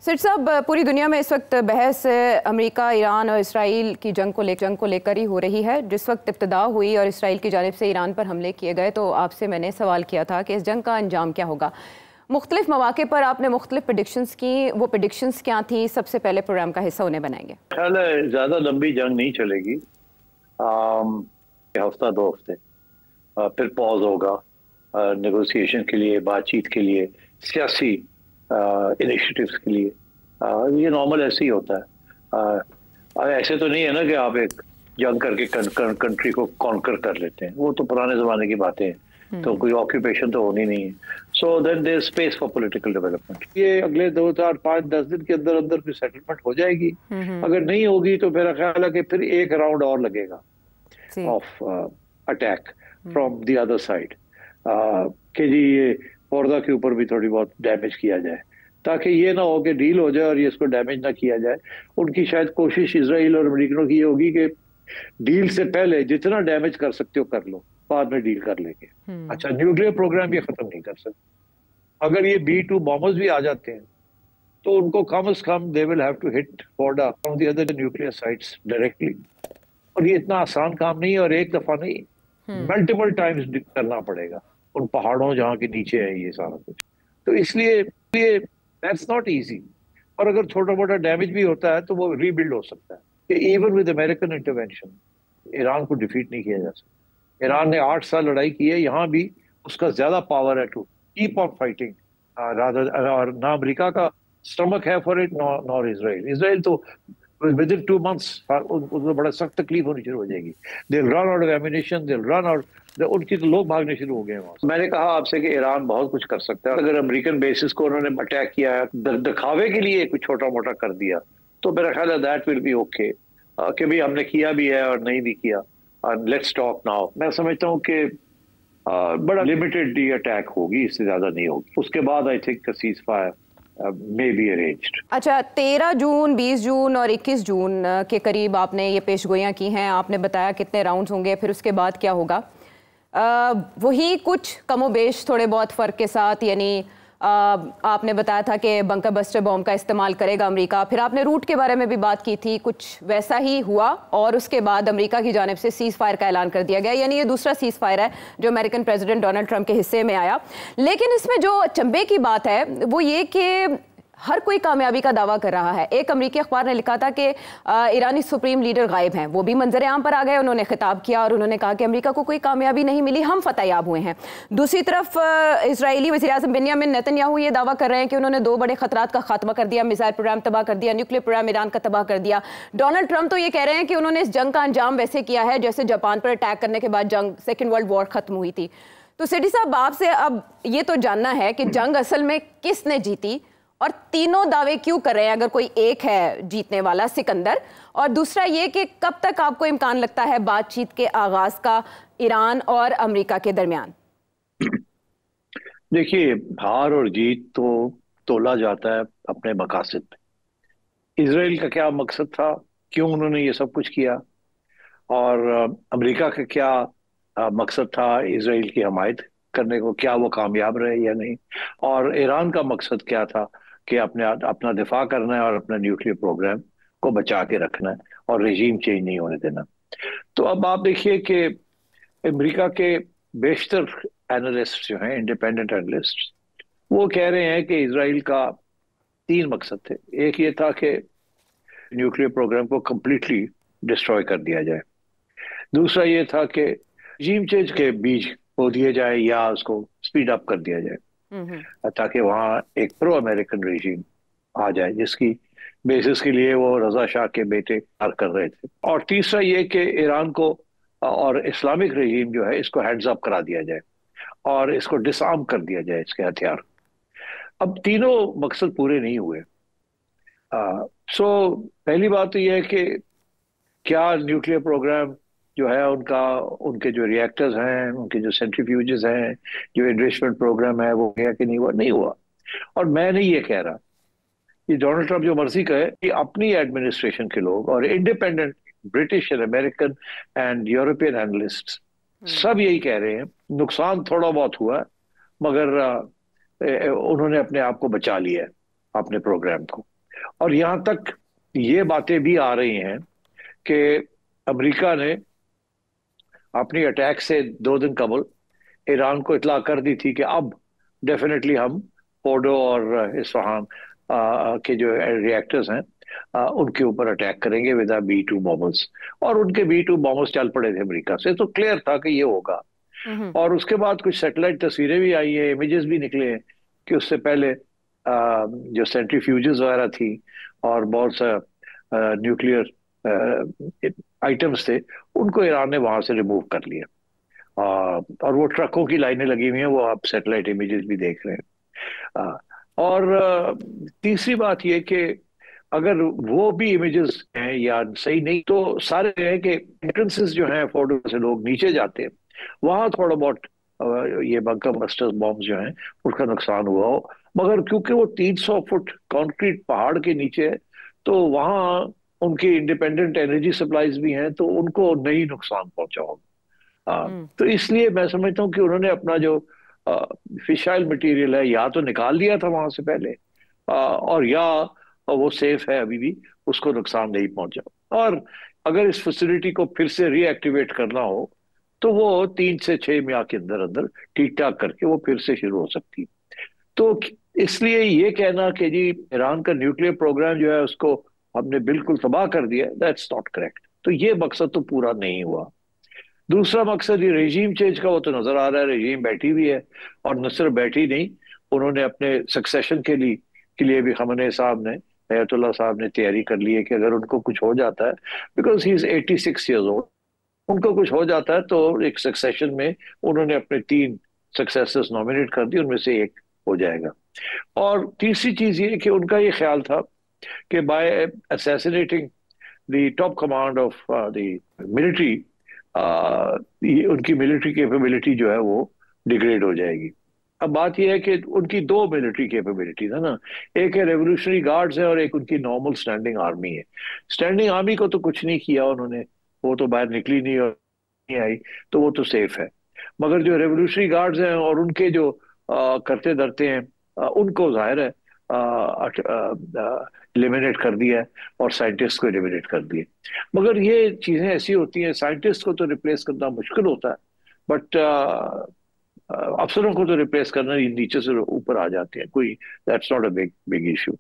सिर साहब, पूरी दुनिया में इस वक्त बहस अमेरिका, ईरान और इसराइल की जंग को लेकर ही हो रही है। जिस वक्त इब्तिदा हुई और इसराइल की जानिब से ईरान पर हमले किए गए तो आपसे मैंने सवाल किया था कि इस जंग का अंजाम क्या होगा। मुख्तलिफ मौके पर आपने मुख्तलिफ प्रेडिक्शंस की, वो प्रेडिक्शंस क्या थी? सबसे पहले प्रोग्राम का हिस्सा उन्हें बनाएंगे। ख्याल है ज़्यादा लंबी जंग नहीं चलेगी, हफ्ता 2 हफ्ते, फिर पॉज होगा नेगोशिएशन के लिए, बातचीत के लिए, सियासी इनिशिएटिव्स के लिए। ये नॉर्मल ऐसे ही होता है। ऐसे तो नहीं है ना कि आप एक जंग करके कंट्री को कॉन्कर कर लेते हैं, वो तो पुराने ज़माने की बातें हैं, तो कोई ऑक्यूपेशन तो होनी नहीं है। So then there space for political development. ये अगले 2, 4, 5, 10 दिन के अंदर अंदर फिर सेटलमेंट हो जाएगी। अगर नहीं होगी तो मेरा ख्याल है कि फिर एक राउंड और लगेगा of attack from the other side, कि जी ये पौधा के ऊपर भी थोड़ी बहुत डैमेज किया जाए, ताकि ये ना हो कि डील हो जाए और ये इसको डैमेज ना किया जाए। उनकी शायद कोशिश इजराइल और अमेरिकनों की ये होगी कि डील से पहले जितना डैमेज कर सकते हो कर लो, बाद में डील कर लेंगे। अच्छा, न्यूक्लियर प्रोग्राम ये खत्म नहीं कर सकते। अगर ये B-2 बॉम्बर्स भी आ जाते हैं तो उनको कम से कम they will have to hit Fordow from the other nuclear sites directly, और ये इतना आसान काम नहीं है और एक दफा नहीं, मल्टीपल टाइम्स करना पड़ेगा उन पहाड़ों जहाँ के नीचे है ये सारा कुछ। तो इसलिए दैट्स नॉट इजी। और अगर छोटा मोटा डैमेज भी होता है तो वो रीबिल्ड हो सकता है। कि even with American intervention Iran को डिफीट नहीं किया जा सकता। ईरान ने 8 साल लड़ाई की है, यहाँ भी उसका ज्यादा पावर है टू कीप ऑन फाइटिंग, और ना अमेरिका का स्टमक है फॉर इट, नॉर इजराइल तो विद इन 2 months उनको बड़ा सख्त तकलीफ होनी शुरू हो जाएगी। They will run out of ammunition, they will run out, उनकी तो लोग भागने शुरू हो गए हैं वहां। मैंने कहा आपसे कि ईरान बहुत कुछ कर सकता है। अगर अमेरिकन बेसिस को उन्होंने अटैक किया है, दिखावे के लिए कुछ छोटा मोटा कर दिया, तो मेरा ख्याल है दैट विल बी ओके, कि भी हमने किया भी है और नहीं भी किया, लेट्स टॉक नाउ। मैं समझता हूँ कि बड़ा लिमिटेड अटैक होगी, इससे ज्यादा नहीं होगी। उसके बाद I think cease fire may be arranged। अच्छा, 13 जून, 20 जून और 21 जून के करीब आपने ये पेशगोइयाँ की हैं। आपने बताया कितने राउंड्स होंगे, फिर उसके बाद क्या होगा। वही कुछ कमोबेश थोड़े बहुत फ़र्क के साथ, यानी आपने बताया था कि बंकर बस्टर बॉम्ब का इस्तेमाल करेगा अमेरिका। फिर आपने रूट के बारे में भी बात की थी, कुछ वैसा ही हुआ और उसके बाद अमेरिका की जानिब से सीज़ फायर का ऐलान कर दिया गया। यानी ये दूसरा सीज़ फायर है जो अमेरिकन प्रेसिडेंट डोनाल्ड ट्रंप के हिस्से में आया। लेकिन इसमें जो चंबे की बात है वो ये कि हर कोई कामयाबी का दावा कर रहा है। एक अमेरिकी अखबार ने लिखा था कि ईरानी सुप्रीम लीडर गायब हैं, वो भी मंजर आम पर आ गए। उन्होंने खिताब किया और उन्होंने कहा कि अमेरिका को कोई कामयाबी नहीं मिली, हम फतेहयाब हुए हैं। दूसरी तरफ इजरायली वज़ीर-ए-आज़म बेंजामिन नेतन्याहू ये दावा कर रहे हैं कि उन्होंने 2 बड़े खतरात का खात्मा कर दिया, मिसाइल प्रोग्राम तबाह कर दिया, न्यूक्लियर प्रोग्राम ईरान का तबाह कर दिया। डोनाल्ड ट्रंप तो ये कह रहे हैं कि उन्होंने इस जंग का अंजाम वैसे किया है जैसे जापान पर अटैक करने के बाद जंग, सेकेंड वर्ल्ड वॉर खत्म हुई थी। तो सिटी साहब, आपसे अब ये तो जानना है कि जंग असल में किसने जीती और तीनों दावे क्यों कर रहे हैं, अगर कोई एक है जीतने वाला, सिकंदर। और दूसरा ये कि कब तक आपको इम्कान लगता है बातचीत के आगाज का ईरान और अमेरिका के दरमियान? देखिए, हार और जीत तो तोला जाता है अपने मकासद पे। इजराइल का क्या मकसद था, क्यों उन्होंने ये सब कुछ किया, और अमेरिका का क्या मकसद था इजराइल की हमायत करने को, क्या वो कामयाब रहे या नहीं, और ईरान का मकसद क्या था कि अपना दिफा करना है और अपना न्यूक्लियर प्रोग्राम को बचा के रखना है और रेजीम चेंज नहीं होने देना। तो अब आप देखिए कि अमेरिका के बेशतर एनालिस्ट जो हैं, इंडिपेंडेंट एनालिस्ट, वो कह रहे हैं कि इजराइल का 3 मकसद थे। एक ये था कि न्यूक्लियर प्रोग्राम को कंप्लीटली डिस्ट्रॉय कर दिया जाए। दूसरा ये था कि रेजीम चेंज के बीज बो दिए जाए या उसको स्पीड अप कर दिया जाए, ताकि वहाँ एक प्रो अमेरिकन रेजीम आ जाए जिसकी बेसिस के लिए वो रजा शाह के बेटे कार्य कर रहे थे। और तीसरा ये कि ईरान को और इस्लामिक रेजीम जो है इसको हेड्स अप करा दिया जाए और इसको डिसआर्म कर दिया जाए, इसके हथियार। अब तीनों मकसद पूरे नहीं हुए। सो पहली बात तो यह है कि क्या न्यूक्लियर प्रोग्राम जो है उनका, उनके जो रिएक्टर्स हैं, उनके जो सेंट्रीफ्यूजेस हैं, जो एनरिचमेंट प्रोग्राम है, वो गया कि नहीं हुआ? नहीं हुआ। और मैं नहीं ये कह रहा, ये डोनाल्ड ट्रंप जो मर्जी कहे, कि अपनी एडमिनिस्ट्रेशन के लोग और independent British and American and European analyst सब यही कह रहे हैं, नुकसान थोड़ा बहुत हुआ मगर उन्होंने अपने आप को बचा लिया है। अपने प्रोग्राम को। और यहां तक ये बातें भी आ रही हैं कि अमेरिका ने अपनी अटैक से 2 दिन कबल ईरान को इतला कर दी थी कि अब डेफिनेटली हम फोर्डो और इस्फहान के जो रिएक्टर्स हैं उनके ऊपर अटैक करेंगे विद B-2 बॉम्बर्स। और उनके B-2 बॉम्बर्स चल पड़े थे अमेरिका से, तो क्लियर था कि ये होगा। हम्म। और उसके बाद कुछ सैटेलाइट तस्वीरें भी आई हैं, इमेजेस भी निकले हैं कि उससे पहले जो सेंट्रीफ्यूजेस वगैरह थी और बहुत सा न्यूक्लियर आइटम्स थे, उनको ईरान ने वहां से रिमूव कर लिया। और वो ट्रकों की लाइनें लगी हुई हैं, वो आप सैटेलाइट इमेजेस भी देख रहे हैं। और तीसरी बात ये कि अगर वो भी इमेजेस हैं या सही नहीं, तो सारे हैं कि एंट्रेंसेस जो हैं फोर्डो से लोग नीचे जाते हैं, वहां थोड़ा बहुत ये बंकर बस्टर्स बॉम्ब जो हैं उसका नुकसान हुआ हो। मगर क्योंकि वो 300 फुट कंक्रीट पहाड़ के नीचे है, तो वहां उनकी इंडिपेंडेंट एनर्जी सप्लाईज भी हैं, तो उनको नहीं नुकसान पहुंचा होगा। हम्म। तो इसलिए मैं समझता हूँ कि उन्होंने अपना जो फिशाइल मटेरियल है या तो निकाल लिया था वहां से पहले, और या वो सेफ है अभी भी, उसको नुकसान नहीं पहुंचा। और अगर इस फैसिलिटी को फिर से रीएक्टिवेट करना हो तो वो 3 से 6 माह के अंदर अंदर ठीक ठाक करके वो फिर से शुरू हो सकती है। तो इसलिए ये कहना कि जी ईरान का न्यूक्लियर प्रोग्राम जो है उसको हमने बिल्कुल तबाह कर दिया, दैट्स नॉट करेक्ट। तो ये मकसद तो पूरा नहीं हुआ। दूसरा मकसद ये रेजीम चेंज का, वो तो नजर आ रहा है, रेजीम बैठी हुई है। और न सिर्फ बैठी नहीं, उन्होंने अपने सक्सेशन के लिए भी खamenei साहब ने, अयतुल्ला साहब ने तैयारी कर ली है कि अगर उनको कुछ हो जाता है, because he is 86 years old, उनको कुछ हो जाता है तो एक सक्सेशन में उन्होंने अपने 3 सक्सेसर्स नॉमिनेट कर दिए, उनमें से एक हो जाएगा। और तीसरी चीज ये कि उनका ये ख्याल था कि by assassinating the top command of the military, ये उनकी मिलिट्री कैपेबिलिटी जो है वो डिग्रेड हो जाएगी। अब बात यह है कि उनकी 2 मिलिट्री कैपेबिलिटीज है ना, एक है रेवोल्यूशनरी गार्ड्स है और एक उनकी नॉर्मल स्टैंडिंग आर्मी है। स्टैंडिंग आर्मी को तो कुछ नहीं किया उन्होंने, वो तो बाहर निकली नहीं और नहीं आई, तो वो तो सेफ है। मगर जो रेवोल्यूशनरी गार्ड्स हैं और उनके जो करते धरते हैं, उनको जाहिर है एलिमिनेट कर दिया है और साइंटिस्ट को एलिमिनेट कर दिया। मगर ये चीजें ऐसी होती हैं, साइंटिस्ट को तो रिप्लेस करना मुश्किल होता है, बट अफसरों को तो रिप्लेस करना ही, नीचे से ऊपर आ जाते हैं, कोई that's not a big big issue.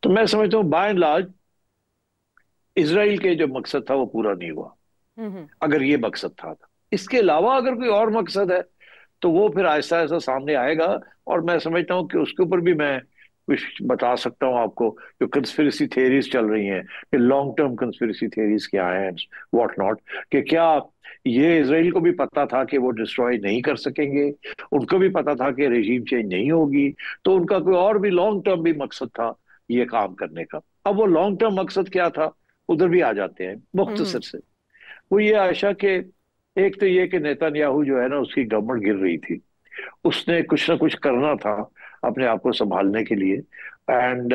तो मैं समझता हूँ बाय एंड लार्ज इसराइल के जो मकसद था वो पूरा नहीं हुआ, हम्म। अगर ये मकसद था। इसके अलावा अगर कोई और मकसद है तो वो फिर आहिस्ता आहिस्ता सामने आएगा। और मैं समझता हूँ कि उसके ऊपर भी मैं कुछ बता सकता हूँ आपको, जो कंस्पिरेसी थेरीज चल रही हैं, कि लॉन्ग टर्म कंस्पिरेसी थेरीज क्या हैं, व्हाट नॉट, कि क्या ये इसराइल को भी पता था कि वो डिस्ट्रॉय नहीं कर सकेंगे, उनको भी पता था कि रेजीम चेंज नहीं होगी, तो उनका कोई और भी लॉन्ग टर्म भी मकसद था ये काम करने का। अब वो लॉन्ग टर्म मकसद क्या था, उधर भी आ जाते हैं मुख्तसर से। वो ये आशा कि एक तो ये कि नेतन्याहू जो है ना, उसकी गवर्नमेंट गिर रही थी, उसने कुछ ना कुछ करना था अपने आप को संभालने के लिए। And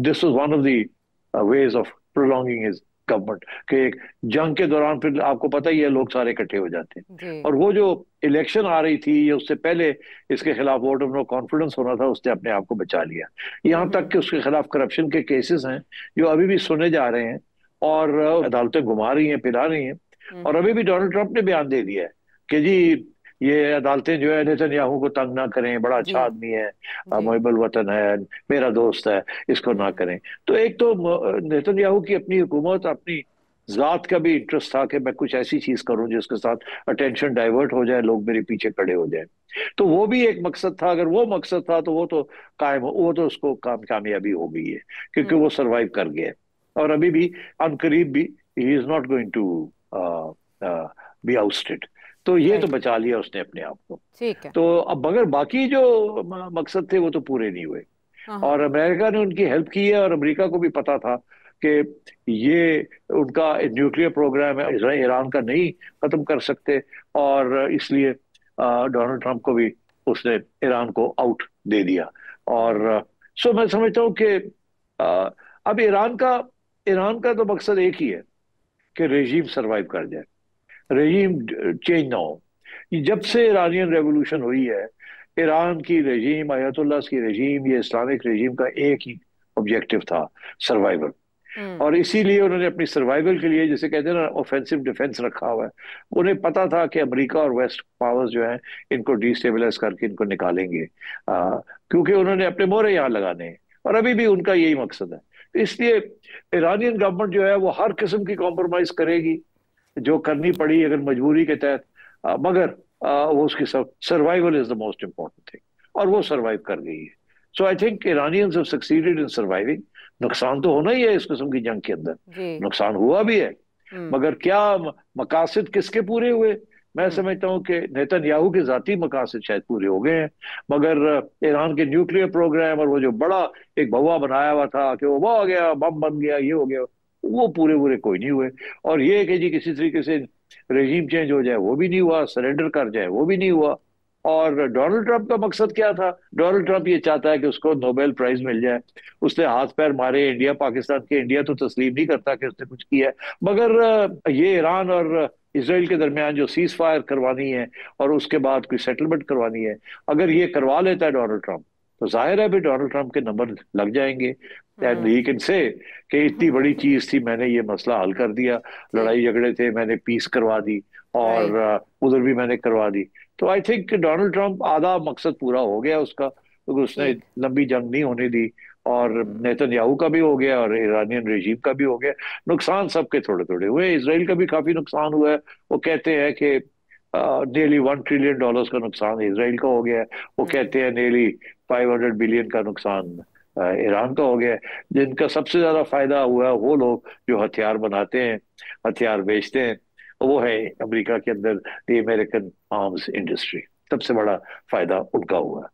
this was one of the ways of prolonging his government, कि एक जंग के दौरान फिर आपको पता ही है लोग सारे इकट्ठे हो जाते हैं। और वो जो इलेक्शन आ रही थी, ये उससे पहले इसके खिलाफ वोट ऑफ नो कॉन्फिडेंस होना था, उसने अपने आप को बचा लिया। यहाँ तक कि उसके खिलाफ करप्शन के केसेस हैं जो अभी भी सुने जा रहे हैं, और अदालतें घुमा रही हैं, फिरा रही हैं। और अभी भी डोनाल्ड ट्रंप ने बयान दे दिया है कि जी ये अदालतें जो है नेतन्याहू को तंग ना करें, बड़ा अच्छा आदमी है, मुहिब्बुल वतन है, मेरा दोस्त है, इसको ना करें। तो एक तो नेतन्याहू की अपनी हुकूमत, अपनी जात का भी इंटरेस्ट था कि मैं कुछ ऐसी चीज करूं जिसके साथ अटेंशन डाइवर्ट हो जाए, लोग मेरे पीछे खड़े हो जाए। तो वो भी एक मकसद था। अगर वो मकसद था तो वो तो कायम, वो तो उसको कामयाबी हो गई है, क्योंकि वो सरवाइव कर गया। और अभी भी अनकरीब भी he is not going to be ousted. तो ये तो बचा लिया उसने अपने आप को। ठीक है। तो अब मगर बाकी जो मकसद थे वो तो पूरे नहीं हुए। और अमेरिका ने उनकी हेल्प की है, और अमेरिका को भी पता था कि ये उनका न्यूक्लियर प्रोग्राम है, ईरान का नहीं खत्म कर सकते। और इसलिए डोनाल्ड ट्रंप को भी उसने ईरान को आउट दे दिया। और सो मैं समझता हूँ कि अब ईरान का तो मकसद एक ही है कि रेजीम सरवाइव कर जाए, रेजीम चेंज ना हो। जब से ईरानियन रेवोल्यूशन हुई है, ईरान की रजीम, अयतुल्लाह की रजीम, ये इस्लामिक रजीम का एक ही ऑब्जेक्टिव था, सर्वाइवल। और इसीलिए उन्होंने अपनी सर्वाइवल के लिए, जैसे कहते हैं ना, ऑफेंसिव डिफेंस रखा हुआ है। उन्हें पता था कि अमेरिका और वेस्ट पावर्स जो हैं इनको डिस्टेबलाइज करके इनको निकालेंगे, क्योंकि उन्होंने अपने मोहरे यहाँ लगाने हैं, और अभी भी उनका यही मकसद है। तो इसलिए ईरानियन गवर्नमेंट जो है वो हर किस्म की कॉम्प्रोमाइज करेगी, जो करनी पड़ी अगर मजबूरी के तहत, मगर वो उसकी सब, survival is the most important thing, और वो सर्वाइव कर गई है। So I think Iranians have succeeded in surviving. नुकसान तो होना ही है इस किस्म की जंग के अंदर, नुकसान हुआ भी है, मगर क्या मकासद किसके पूरे हुए? मैं समझता हूं कि नेतन्याहू के जाती मकासद शायद पूरे हो गए हैं, मगर ईरान के न्यूक्लियर प्रोग्राम और वो जो बड़ा एक भवा बनाया हुआ था कि वो हो गया, बम बन गया, ये हो गया, वो पूरे पूरे कोई नहीं हुए। और ये कि जी किसी तरीके से रेजिम चेंज हो जाए वो भी नहीं हुआ, सरेंडर कर जाए वो भी नहीं हुआ। और डोनाल्ड ट्रंप का मकसद क्या था? डोनाल्ड ट्रंप ये चाहता है कि उसको नोबेल प्राइज मिल जाए। उसने हाथ पैर मारे इंडिया पाकिस्तान के, इंडिया तो तस्लीम नहीं करता कि उसने कुछ किया है, मगर ये ईरान और इसराइल के दरमियान जो सीज फायर करवानी है और उसके बाद कोई सेटलमेंट करवानी है, अगर ये करवा लेता है डोनाल्ड ट्रंप, तो जाहिर है भी डोनाल्ड ट्रंप के नंबर लग जाएंगे। एंड ही कैन से कि इतनी बड़ी चीज थी, मैंने ये मसला हल कर दिया, लड़ाई झगड़े थे, मैंने पीस करवा दी, और उधर भी मैंने करवा दी। तो आई थिंक डोनाल्ड ट्रंप आधा मकसद पूरा हो गया उसका, क्योंकि उसने लंबी जंग नहीं होने दी, और नेतन्याहू का भी हो गया और ईरानियन रेजीम का भी हो गया। नुकसान सबके थोड़े थोड़े हुए, इसराइल का भी काफी नुकसान हुआ है। वो कहते हैं कि नियरली $1 ट्रिलियन का नुकसान इसराइल का हो गया है। वो कहते हैं नियरली 500 बिलियन का नुकसान ईरान का हो गया है। जिनका सबसे ज्यादा फायदा हुआ है वो लोग जो हथियार बनाते हैं, हथियार बेचते हैं, वो है अमेरिका के अंदर द अमेरिकन आर्म्स इंडस्ट्री, सबसे बड़ा फायदा उनका हुआ है।